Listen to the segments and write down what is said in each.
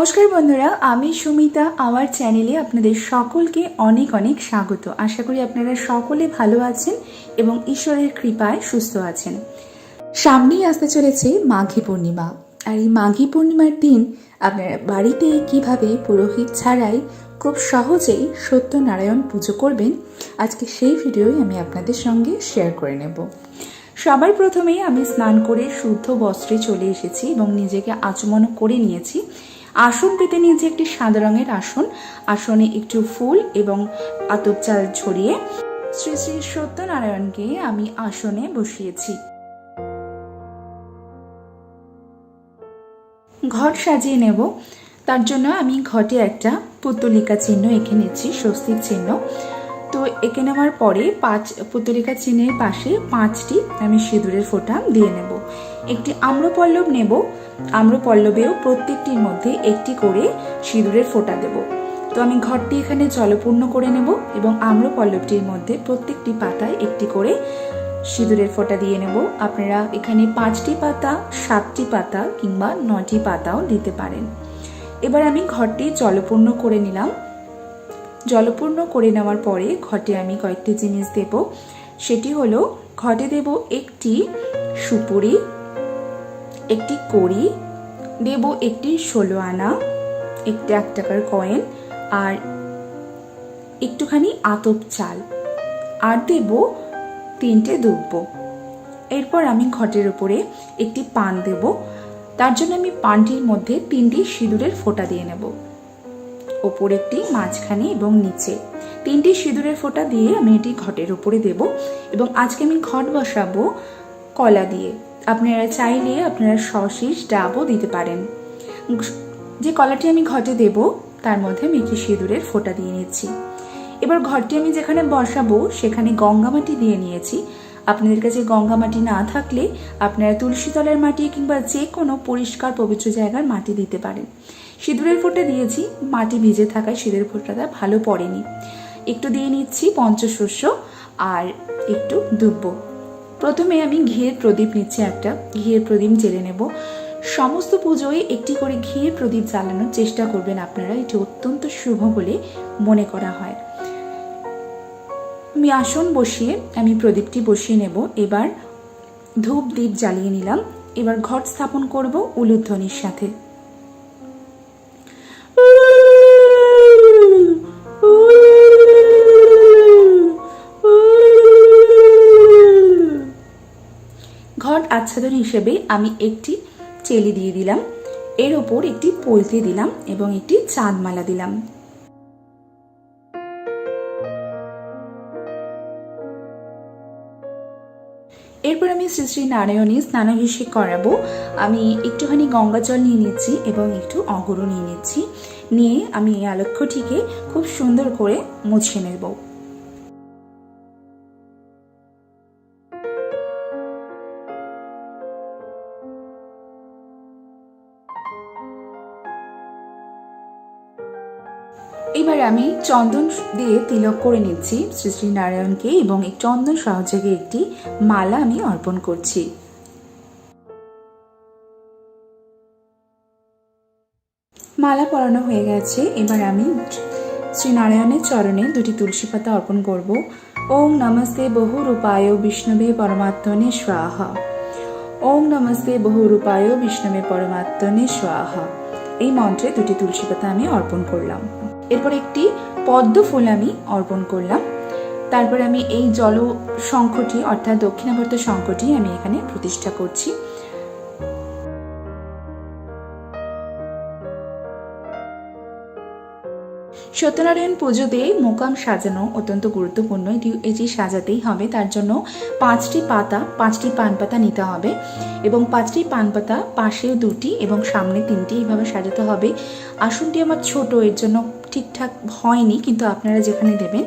নমস্কার বন্ধুরা, আমি সুমিতা। আমার চ্যানেলে আপনাদের সকলকে অনেক অনেক স্বাগত। আশা করি আপনারা সকলে ভালো আছেন এবং ঈশ্বরের কৃপায় সুস্থ আছেন। সামনেই আসতে চলেছে মাঘী পূর্ণিমা, আর এই মাঘী পূর্ণিমার দিন আপনারা বাড়িতে কিভাবে পুরোহিত ছাড়াই খুব সহজেই সত্যনারায়ণ পুজো করবেন, আজকে সেই ভিডিওই আমি আপনাদের সঙ্গে শেয়ার করে নেব। সবার প্রথমেই আমি স্নান করে শুদ্ধ বস্ত্রে চলে এসেছি এবং নিজেকে আচমন করে নিয়েছি। আসন পেতে নিয়েছি একটি সাদা রঙের আসন। আসনে একটু ফুল এবং আতপ চাল ছড়িয়ে শ্রী শ্রী সত্যনারায়ণকে আমি আসনে বসিয়েছি। ঘট সাজিয়ে নেব, তার জন্য আমি ঘটে একটা পুত্তলিকা চিহ্ন এঁকে নিচ্ছি, স্বস্তিক চিহ্ন। তো এঁকে নেওয়ার পরে পুত্তলিকা চিহ্নের পাশে 5টি আমি সিঁদুরের ফোঁটা দিয়ে নেব। একটি আম্রপল্লব নেব, আম্রপল্লবেও প্রত্যেকটির মধ্যে একটি করে সিঁদুরের ফোঁটা দেব। তো আমি ঘরটি এখানে জলপূর্ণ করে নেব এবং আম্রপল্লবটির মধ্যে প্রত্যেকটি পাতায় একটি করে সিঁদুরের ফোঁটা দিয়ে নেব। আপনারা এখানে 5টি পাতা, 7টি পাতা কিংবা 9টি পাতাও দিতে পারেন। এবার আমি ঘরটি জলপূর্ণ করে নিলাম। জলপূর্ণ করে নেওয়ার পরে ঘটে আমি কয়েকটি জিনিস দেব। সেটি হলো, ঘটে দেব একটি সুপুরি, একটি কড়ি দেব, একটি 16 আনা, একটি 1 টাকার কয়েন, আর একটুখানি আতপ চাল, আর দেব 3টে দুব্ব। এরপর আমি ঘটের উপরে একটি পান দেব। তার জন্য আমি পানটির মধ্যে 3টি সিঁদুরের ফোঁটা দিয়ে নেব, ওপর একটি, মাঝখানে এবং নিচে 3টি সিঁদুরের ফোঁটা দিয়ে আমি এটি ঘটের উপরে দেব। এবং আজকে আমি ঘট বসাবো কলা দিয়ে। আপনারা চাইলে আপনারা সশীষ ডাবও দিতে পারেন। যে কলাটি আমি ঘটে দেব তার মধ্যে আমি একটি সিঁদুরের ফোঁটা দিয়ে নিচ্ছি। এবার ঘরটি আমি যেখানে বসাবো সেখানে গঙ্গা মাটি দিয়ে নিয়েছি। আপনাদের কাছে গঙ্গা মাটি না থাকলে আপনারা তুলসী তলার মাটি কিংবা যে কোনো পরিষ্কার পবিত্র জায়গার মাটি দিতে পারেন। সিঁদুরের ফোঁটা দিয়েছি, মাটি ভিজে থাকায় সিঁদুরের ফোঁটাটা ভালো পড়েনি। একটু দিয়ে নিচ্ছি পঞ্চশস্য আর একটু দুব্ব। প্রথমে আমি ঘিয়ের প্রদীপ নিচ্ছি, একটা ঘিয়ের প্রদীপ জ্বেলে নেব। সমস্ত পুজোয় একটি করে ঘিয়ের প্রদীপ জ্বালানোর চেষ্টা করবেন আপনারা, এটি অত্যন্ত শুভ বলে মনে করা হয়। আমি আসন বসিয়ে আমি প্রদীপটি বসিয়ে নেব। এবার ধূপ দীপ জ্বালিয়ে নিলাম। এবার ঘট স্থাপন করব উলুধ্বনির সাথে। ঘট আচ্ছাদন হিসেবে আমি একটি চেলি দিয়ে দিলাম, এর ওপর একটি পলতি দিলাম এবং একটি চাঁদমালা দিলাম। এরপর আমি শ্রী শ্রী নারায়ণী স্নানাভিষেক করাবো। আমি একটুখানি গঙ্গা জল নিয়ে নিচ্ছি এবং একটু অগরু নিয়ে নিচ্ছি। নিয়ে আমি এই আলক্ষ্যটিকে খুব সুন্দর করে মুছে নেব। এবার আমি চন্দন দিয়ে তিলক করে নিচ্ছি শ্রী শ্রী নারায়ণকে এবং এই চন্দন সহযোগে একটি মালা আমি অর্পণ করছি। মালা পরানো হয়ে গেছে। এবার আমি শ্রী নারায়ণের চরণে 2টি তুলসী পাতা অর্পণ করব। ওম নমস্তে বহু রূপায় বিষ্ণবে পরমাত্মনে স্বাহা। ওম নমস্তে বহু রূপায় বিষ্ণবে পরমাত্মনে স্বাহা। এই মন্ত্রে 2টি তুলসী পাতা আমি অর্পণ করলাম। এরপর একটি পদ্ম ফুল আমি অর্পণ করলাম। তারপর আমি এই জল শঙ্খটি অর্থাৎ দক্ষিণাবর্ত শঙ্খটি আমি এখানে প্রতিষ্ঠা করছি। সত্যনারায়ণ পুজোতে মোকাম সাজানো অত্যন্ত গুরুত্বপূর্ণ। এটি সাজাতেই হবে, তার জন্য 5টি পাতা, 5টি পান পাতা নিতে হবে এবং 5টি পান পাতা পাশেও 2টি এবং সামনে 3টি এইভাবে সাজাতে হবে। আসনটি আমার ছোট, এর জন্য ঠিকঠাক হয়নি, কিন্তু আপনারা যেখানে দেবেন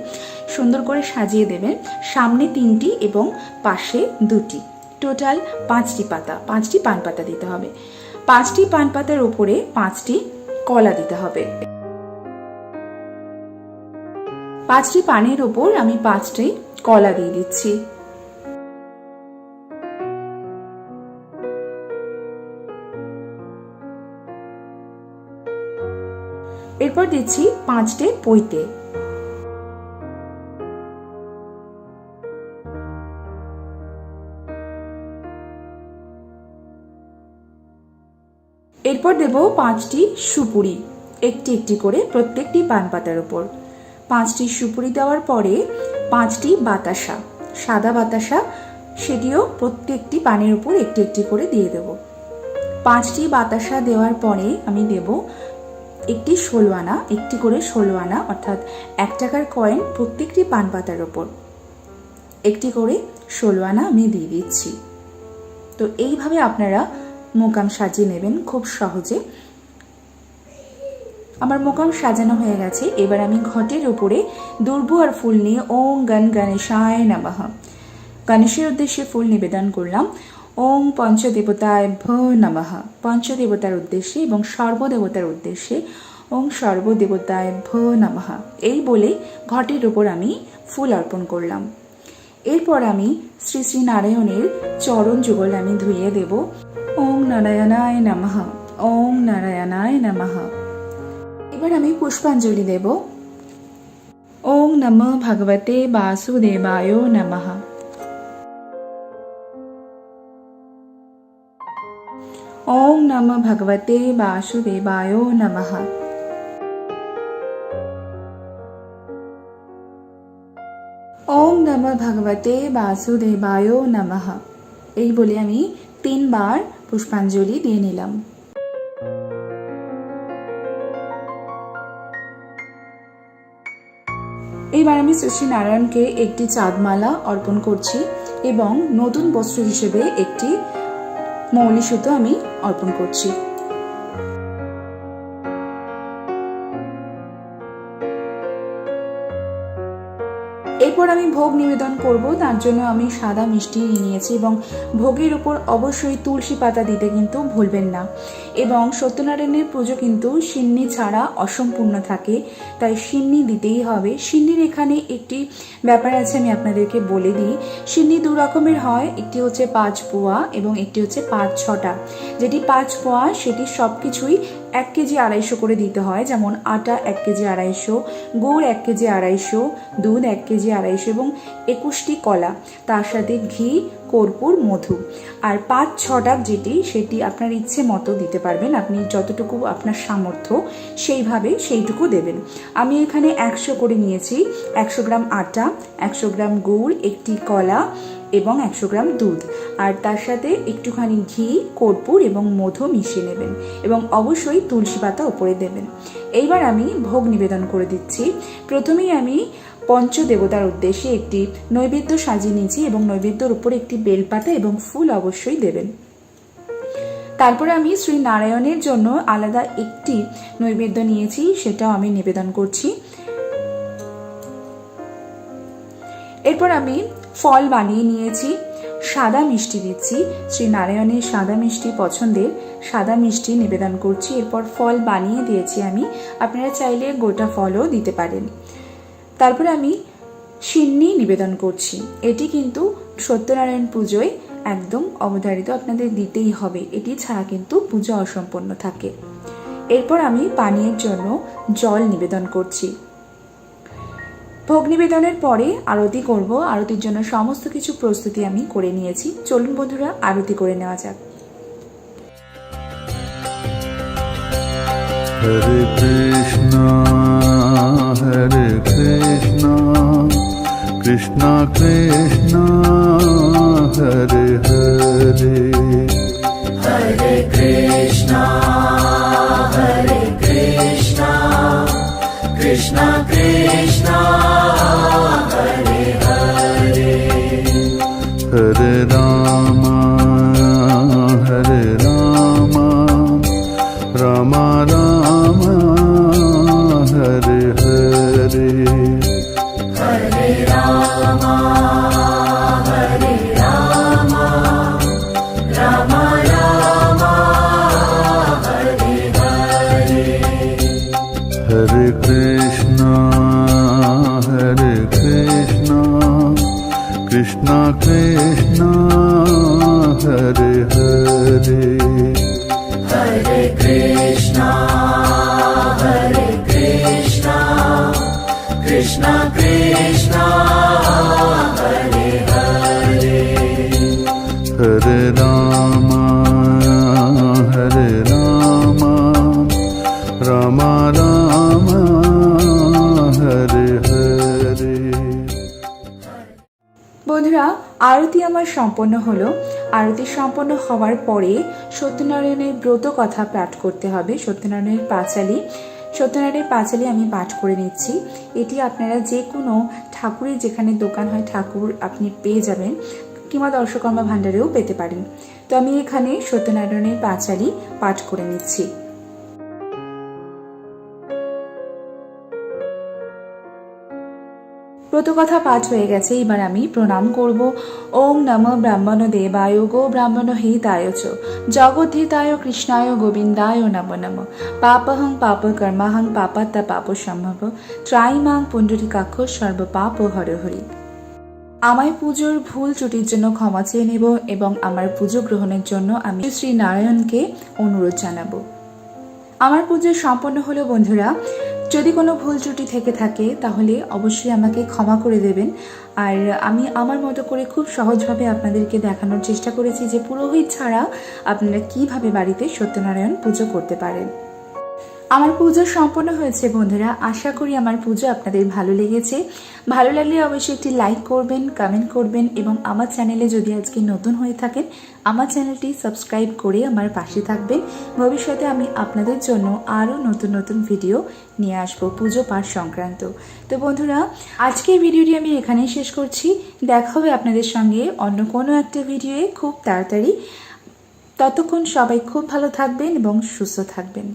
সুন্দর করে সাজিয়ে দেবেন। সামনে 3টি এবং পাশে 2টি, টোটাল 5টি পাতা, 5টি পান পাতা দিতে হবে। 5টি পান পাতার উপরে 5টি কলা দিতে হবে। 5টি পানের ওপর আমি 5টি কলা দিয়ে দিচ্ছি। এরপর দিচ্ছি 5টে পৈতে। এরপর দেব 5টি সুপুরি, একটি একটি করে প্রত্যেকটি পান পাতার উপর। 5টি সুপুরি দেওয়ার পরে 5টি বাতাসা, সাদা বাতাসা, সেটিও প্রত্যেকটি পানের উপর একটি একটি করে দিয়ে দেব। 5টি বাতাসা দেওয়ার পরে আমি দেব একটি 16 আনা, একটি করে 16 আনা অর্থাৎ 1 টাকার কয়েন প্রত্যেকটি পান পাতার উপর একটি করে 16 আনা আমি দিয়ে দিচ্ছি। তো এইভাবে আপনারা মোকাম সাজিয়ে নেবেন খুব সহজে। আমার মোকাম সাজানো হয়ে গেছে। এবার আমি ঘটের উপরে দুর্ব আর ফুল নিয়ে ওং গণ গণেশায় নমঃ, গণেশের উদ্দেশ্যে ফুল নিবেদন করলাম। ওং পঞ্চদেবতায় ভ নমঃ, পঞ্চদেবতার উদ্দেশ্যে এবং সর্বদেবতার উদ্দেশ্যে ওং সর্বদেবতায় ভ নমঃ এই বলে ঘটের উপর আমি ফুল অর্পণ করলাম। এরপর আমি শ্রী শ্রী নারায়ণের চরণ যুগল আমি ধুইয়ে দেব। ওং নারায়ণায় নমঃ, ওং নারায়ণায় নমঃ। এবার আমি পুষ্পাঞ্জলি দেব। ওং নমঃ ভগবতে বাসুদেবায় নমঃ, ওং নমঃ ভগবতে বাসুদেবায় নমঃ। ওং নমঃ ভগবতে বাসুদেবায় নমঃ এই বলে আমি 3 বার পুষ্পাঞ্জলি দিয়ে নিলাম। এইবার আমি শ্রী নারায়ণকে একটি চাঁদমালা অর্পণ করছি এবং নতুন বস্ত্র হিসেবে একটি মৌলি সুতো আমি অর্পণ করছি। এরপর আমি ভোগ নিবেদন করব। তার জন্য আমি সাদা মিষ্টি নিয়েছি এবং ভোগের উপর অবশ্যই তুলসী পাতা দিতে কিন্তু ভুলবেন না। এবং সত্যনারায়ণের পুজো কিন্তু সিন্নি ছাড়া অসম্পূর্ণ থাকে, তাই সিন্নি দিতেই হবে। সিন্নির এখানে একটি ব্যাপার আছে, আমি আপনাদেরকে বলে দিই। সিন্নি 2 রকমের হয়, একটি হচ্ছে 5 পোয়া এবং একটি হচ্ছে 5-6টা। যেটি 5 পোয়া সেটি সব কিছুই 1 কেজি 250 করে দিতে হয়, যেমন আটা 1 কেজি 250, গুড় 1 কেজি 250, দুধ 1 কেজি 250 এবং 21টি কলা, তার সাথে ঘি, কর্পূর, মধু। আর 5-6টা যেটি সেটি আপনার ইচ্ছে মতো দিতে পারবেন, আপনি যতটুকু আপনার সামর্থ্য সেইটুকু দেবেন। আমি এখানে 100 করে নিয়েছি। 100 গ্রাম আটা, 100 গ্রাম গুড়, 1টি কলা এবং 100 গ্রাম দুধ, আর তার সাথে একটুখানি ঘি, কর্পূর এবং মধু মিশিয়ে নেবেন এবং অবশ্যই তুলসী পাতা উপরে দেবেন। এইবার আমি ভোগ নিবেদন করে দিচ্ছি। প্রথমেই আমি পঞ্চদেবতার উদ্দেশ্যে একটি নৈবেদ্য সাজিয়ে নিয়েছি এবং নৈবেদ্যর উপরে একটি বেলপাতা এবং ফুল অবশ্যই দেবেন। তারপরে আমি শ্রী নারায়ণের জন্য আলাদা একটি নৈবেদ্য নিয়েছি, সেটাও আমি নিবেদন করছি। এরপর আমি ফল বানিয়ে নিয়েছি, সাদা মিষ্টি দিচ্ছি। শ্রী নারায়ণের সাদা মিষ্টি পছন্দের, সাদা মিষ্টি নিবেদন করছি। এরপর ফল বানিয়ে দিয়েছি আমি, আপনারা চাইলে গোটা ফলও দিতে পারেন। তারপরে আমি সিন্নি নিবেদন করছি। এটি কিন্তু সত্যনারায়ণ পুজোয় একদম অবধারিত, আপনাদের দিতেই হবে, এটি ছাড়া কিন্তু পুজো অসম্পূর্ণ থাকে। এরপর আমি পানীয়ের জন্য জল নিবেদন করছি। ভোগ নিবেদনের পরে আরতি করব। আরতির জন্য সমস্ত কিছু প্রস্তুতি আমি করে নিয়েছি। চলুন বন্ধুরা, আরতি করে নেওয়া যাক। হরে কৃষ্ণ কৃষ্ণ কৃষ্ণ হরে হরে, হরে কৃষ্ণ কৃষ্ণ কৃষ্ণ হরে হরে, হরে রাম রাম রাম হরে হরে, হরে Ram Ram Hare Rama, Hare Rama, Rama Rama, Hare Hare. বন্ধুরা, আরতি আমার সম্পন্ন হলো। আরতি সম্পন্ন হওয়ার পরে সত্যনারায়ণের ব্রত কথা পাঠ করতে হবে। সত্যনারায়ণের পাঁচালী আমি পাঠ করে নিচ্ছি। এটি আপনারা যে কোনো ঠাকুরের যেখানে দোকান হয় ঠাকুর আপনি পেয়ে যাবেন, কিংবা দর্শকর্মা ভাণ্ডারেও পেতে পারেন। তো আমি এখানে সত্যনারায়ণের পাঁচালী পাঠ করে নিচ্ছি। ব্রতকথা পাঠ হয়ে গেছে, এবার আমি প্রণাম করব। ওম নমঃ ব্রাহ্মণ দেবায় গো ব্রাহ্মণ হিতায় চ জগদ্ধিতায় কৃষ্ণায় গোবিন্দায় নমো নমঃ। পাপহং পাপ কর্মাহং পাপাত্তা পাপ সম্ভব ত্রাইমাং পুণ্ডরীকাক্ষ সর্ব পাপ হর হরি। আমায় পুজোর ভুল ত্রুটির জন্য ক্ষমা চেয়ে নেব এবং আমার পুজো গ্রহণের জন্য আমি শ্রী নারায়ণকে অনুরোধ জানাবো। আমার পুজো সম্পন্ন হলো বন্ধুরা। যদি কোনো ভুল ত্রুটি থেকে থাকে তাহলে অবশ্যই আমাকে ক্ষমা করে দেবেন। আর আমি আমার মতো করে খুব সহজভাবে আপনাদেরকে দেখানোর চেষ্টা করেছি যে পুরোহিত ছাড়া আপনারা কিভাবে বাড়িতে সত্যনারায়ণ পুজো করতে পারেন। আমার পুজো সম্পন্ন হয়েছে বন্ধুরা। আশা করি আমার পুজো আপনাদের ভালো লেগেছে। ভালো লাগলে অবশ্যই একটি লাইক করবেন, কমেন্ট করবেন এবং আমার চ্যানেলে যদি আজকে নতুন হয়ে থাকেন আমার চ্যানেলটি সাবস্ক্রাইব করে আমার পাশে থাকবেন। ভবিষ্যতে আমি আপনাদের জন্য আরও নতুন নতুন ভিডিও নিয়ে আসবো পুজো পাঠ সংক্রান্ত। তো বন্ধুরা, আজকের ভিডিওটি আমি এখানেই শেষ করছি। দেখা হবে আপনাদের সঙ্গে অন্য কোনো একটা ভিডিওয়ে খুব তাড়াতাড়ি। ততক্ষণ সবাই খুব ভালো থাকবেন এবং সুস্থ থাকবেন।